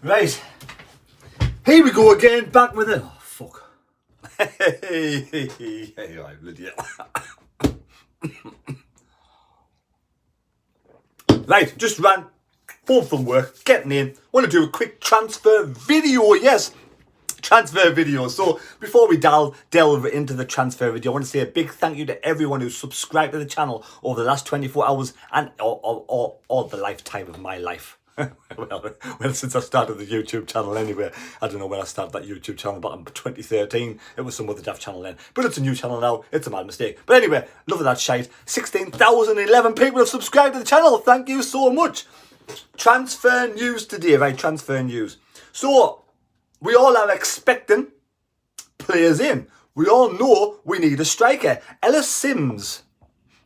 Right, here we go again, back with it. Oh, fuck. Hey, right, idiot. Right, just ran, home from work, getting in. Want to do a quick transfer video, yes. Transfer video. So before we delve into the transfer video, I want to say a big thank you to everyone who's subscribed to the channel over the last 24 hours and all the lifetime of my life. well, since I started the YouTube channel anyway. I don't know when I started that YouTube channel, but in 2013. It was some other daft channel then. But it's a new channel now. It's a mad mistake. But anyway, love of that shite. 16,011 people have subscribed to the channel. Thank you so much. Transfer news today, right? Transfer news. So, we all are expecting players in. We all know we need a striker. Ellis Sims.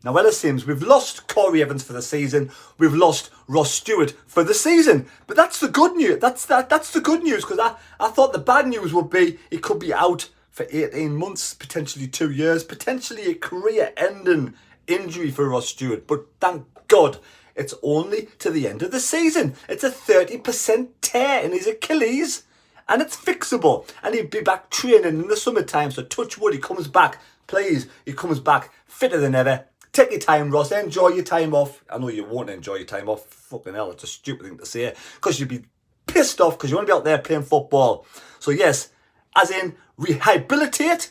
Now, Ellis Sims, we've lost Corey Evans for the season. We've lost Ross Stewart for the season. But that's the good news. That's the good news, because I thought the bad news would be he could be out for 18 months, potentially 2 years, potentially a career-ending injury for Ross Stewart. But thank God it's only to the end of the season. It's a 30% tear in his Achilles, and it's fixable. And he'll be back training in the summertime. So touch wood, he comes back. Please, he comes back fitter than ever. Take your time, Ross. Enjoy your time off. I know you won't enjoy your time off. Fucking hell, it's a stupid thing to say. Because you'd be pissed off because you want to be out there playing football. So yes, as in rehabilitate,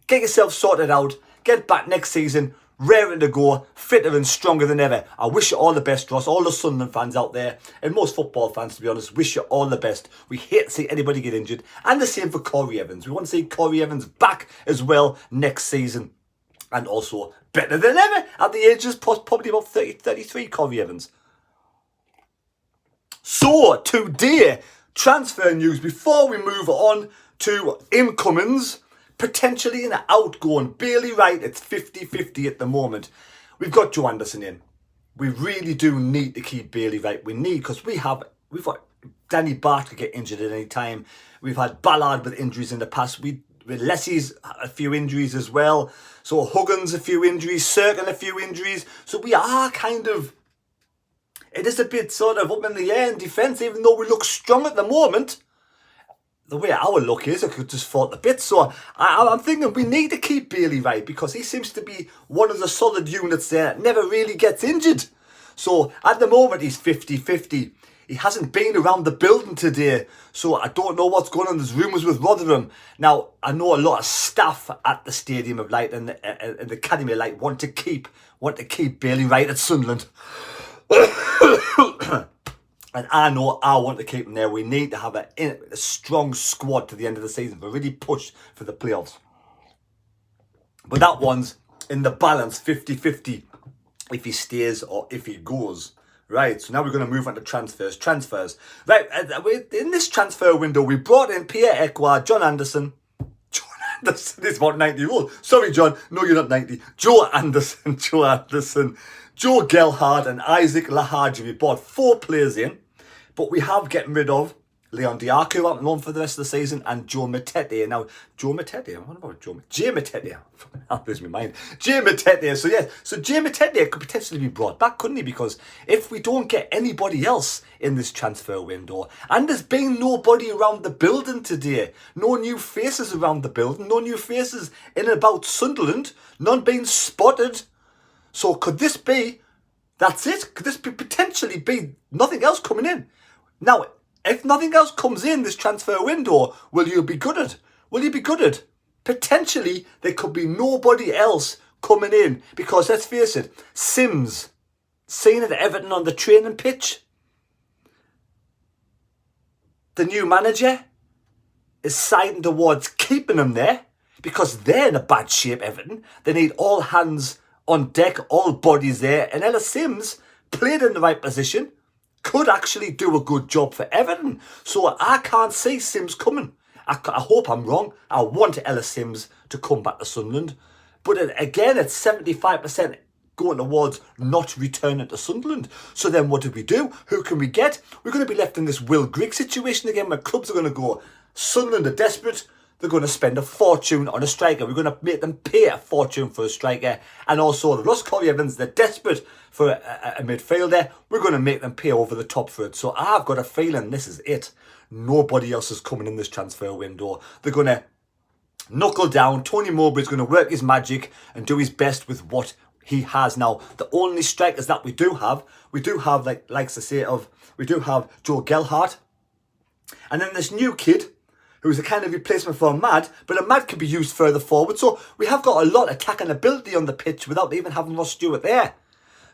get yourself sorted out, get back next season, raring to go, fitter and stronger than ever. I wish you all the best, Ross. All the Sunderland fans out there, and most football fans, to be honest, wish you all the best. We hate to see anybody get injured. And the same for Corey Evans. We want to see Corey Evans back as well next season. And also better than ever at the age of probably about 30, 33, Corey Evans. So, today, transfer news. Before we move on to incomings, potentially an outgoing. Bailey Wright, it's 50-50 at the moment. We've got Joe Anderson in. We really do need to keep Bailey Wright. We need, because we've got Danny Bart could get injured at any time. We've had Ballard with injuries in the past. With Lessie's a few injuries as well. So Huggins a few injuries, Serkin a few injuries. So we are kind of, it is a bit sort of up in the air in defence, even though we look strong at the moment. The way our look is, I could just fall to bits. So I'm thinking we need to keep Bailey Wright because he seems to be one of the solid units there that never really gets injured. So at the moment he's 50-50. He hasn't been around the building today, so I don't know what's going on. There's rumours with Rotherham. Now, I know a lot of staff at the Stadium of Light and the Academy of Light want to keep Bailey Wright at Sunderland. And I know I want to keep him there. We need to have a strong squad to the end of the season to really push for the playoffs. But that one's in the balance, 50-50, if he stays or if he goes. Right, so now we're going to move on to transfers. Right, in this transfer window, we brought in Pierre Ekwa, John Anderson. John Anderson is about 90 years old. Sorry, John. No, you're not 90. Joe Anderson, Joe Gelhard, and Isaac Lahaji. We brought 4 players in, but we have getting rid of Leon Diaku out on loan for the rest of the season, and Joe Matete. Now, Joe Matete, what about Jay Matete? That blows my mind. Jay Matete. So, yes, so Jay Matete could potentially be brought back, couldn't he? Because if we don't get anybody else in this transfer window, and there's been nobody around the building today, no new faces around the building, no new faces in and about Sunderland, none being spotted. So, could this be, that's it? Could this potentially be nothing else coming in? Now, if nothing else comes in this transfer window, will you be gutted? Will you be gutted? Potentially, there could be nobody else coming in. Because, let's face it, Sims, seen at Everton on the training pitch. The new manager is siding towards keeping him there. Because they're in a bad shape, Everton. They need all hands on deck, all bodies there. And Ellis Sims played in the right position. Could actually do a good job for Everton. So I can't see Sims coming. I hope I'm wrong. I want Ellis Sims to come back to Sunderland. But again, it's 75% going towards not returning to Sunderland. So then what do we do? Who can we get? We're going to be left in this Will Grigg situation again where clubs are going to go, Sunderland are desperate. they're going to spend a fortune on a striker. We're going to make them pay a fortune for a striker. And also, they've lost Corey Evans. They're desperate for a midfielder. We're going to make them pay over the top for it. So I've got a feeling this is it. Nobody else is coming in this transfer window. They're going to knuckle down. Tony Mowbray's going to work his magic and do his best with what he has now. The only strikers that we do have, we do have Joe Gelhardt. And then this new kid, who's a kind of replacement for Ahmad, but Ahmad could be used further forward. So we have got a lot of attacking ability on the pitch without even having Ross Stewart there.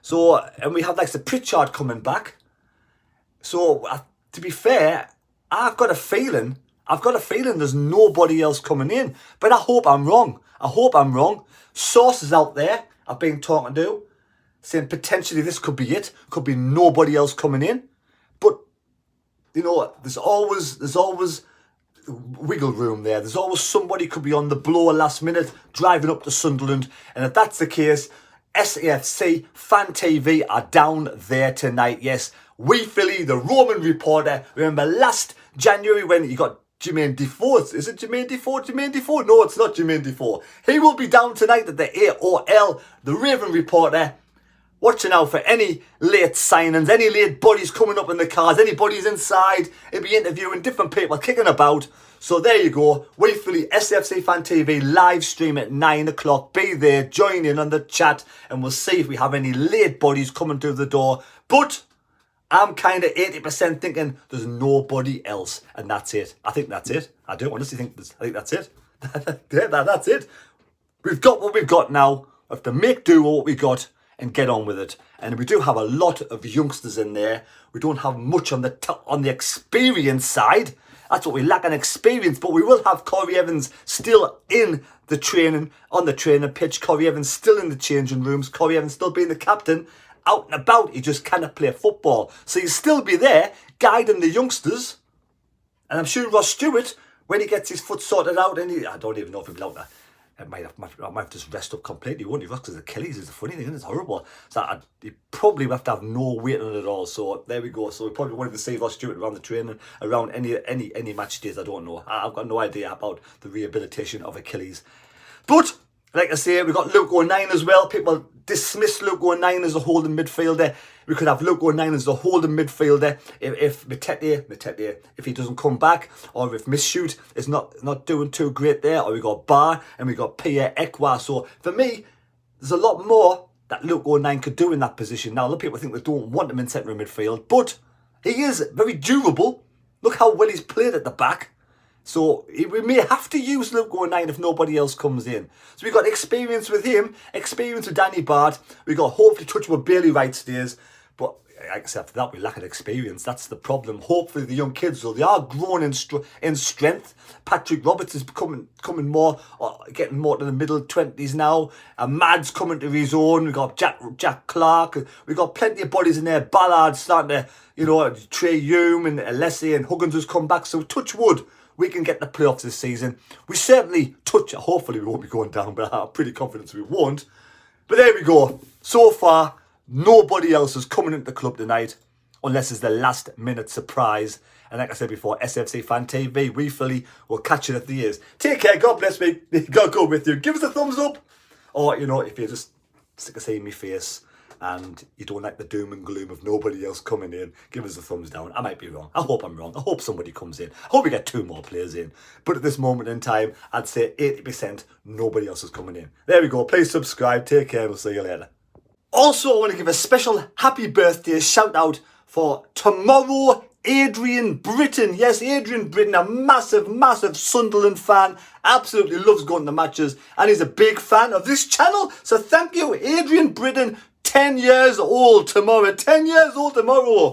So, and we have like the Pritchard coming back. So, to be fair, I've got a feeling there's nobody else coming in. But I hope I'm wrong. Sources out there I've been talking to saying potentially this could be it. Could be nobody else coming in. But, you know, there's always wiggle room there. There's always somebody could be on the blower last minute driving up to Sunderland, and if that's the case, SAFC Fan TV are down there tonight. Yes, we Philly, the Roman reporter. Remember last January when you got Jermaine Defoe? Is it Jermaine Defoe? No, it's not Jermaine Defoe. He will be down tonight at the AOL, the Raven reporter. Watching out for any late signings, any late bodies coming up in the cars, any bodies inside. He'll be interviewing different people, kicking about. So there you go. Wait for the SFC Fan TV live stream at 9 o'clock. Be there, join in on the chat, and we'll see if we have any late bodies coming through the door. But I'm kind of 80% thinking there's nobody else, and that's it. I think that's it. I do honestly think that's it. That's it. We've got what we've got now. We have to make do with what we got and get on with it. And we do have a lot of youngsters in there. We don't have much on the experience side. That's what we lack, an experience. But we will have Corey Evans still in the training, on the training pitch. Corey Evans still in the changing rooms. Corey Evans still being the captain, out and about. He just cannot play football. So he'll still be there, guiding the youngsters. And I'm sure Ross Stewart, when he gets his foot sorted out, and I don't even know if he'll be out there. I might have to just rest up completely, won't he? Because Achilles is the funny thing, it's horrible. So he probably would have to have no weight on it at all. So there we go. So we probably won't even see Ross Stewart around the training, around any match days. I don't know. I've got no idea about the rehabilitation of Achilles. But like I say, we've got Luke O'Nien as well. People dismiss Luke O'Nien as a holding midfielder. We could have Luke O'Nien as a holding midfielder if Matete, if he doesn't come back, or if Misshoot is not doing too great there, or we got Barr and we got Pierre Ekwa. So for me, there's a lot more that Luke O'Nien could do in that position. Now, a lot of people think they don't want him in centre midfield, but he is very durable. Look how well he's played at the back. So we may have to use Luke O'Nien if nobody else comes in. So we've got experience with him, experience with Danny Bard. We've got hopefully touch with Bailey Wright stays. But like I said, after that, we lack an experience. That's the problem. Hopefully the young kids, though, they are growing in strength. Patrick Roberts is coming more, getting more to the middle 20s now. And Mad's coming to his own. We've got Jack Clark. We've got plenty of bodies in there. Ballard starting to, Trey Hume and Alessi and Huggins has come back. So touch wood, we can get the playoffs this season. We certainly hopefully we won't be going down, but I'm pretty confident we won't. But there we go. So far, nobody else is coming into the club tonight unless it's the last minute surprise. And like I said before, SFC Fan TV, we Philly will catch you at the years. Take care, God bless me, God go with you. Give us a thumbs up. Or, if you're just sick of seeing me face and you don't like the doom and gloom of nobody else coming in, give us a thumbs down. I might be wrong. I hope I'm wrong. I hope somebody comes in. I hope we get 2 more players in. But at this moment in time, I'd say 80% nobody else is coming in. There we go. Please subscribe. Take care. We'll see you later. Also, I want to give a special happy birthday shout out for tomorrow, Adrian Britton. Yes, Adrian Britton, a massive, massive Sunderland fan. Absolutely loves going to matches. And he's a big fan of this channel. So thank you, Adrian Britton. 10 years old tomorrow. 10 years old tomorrow.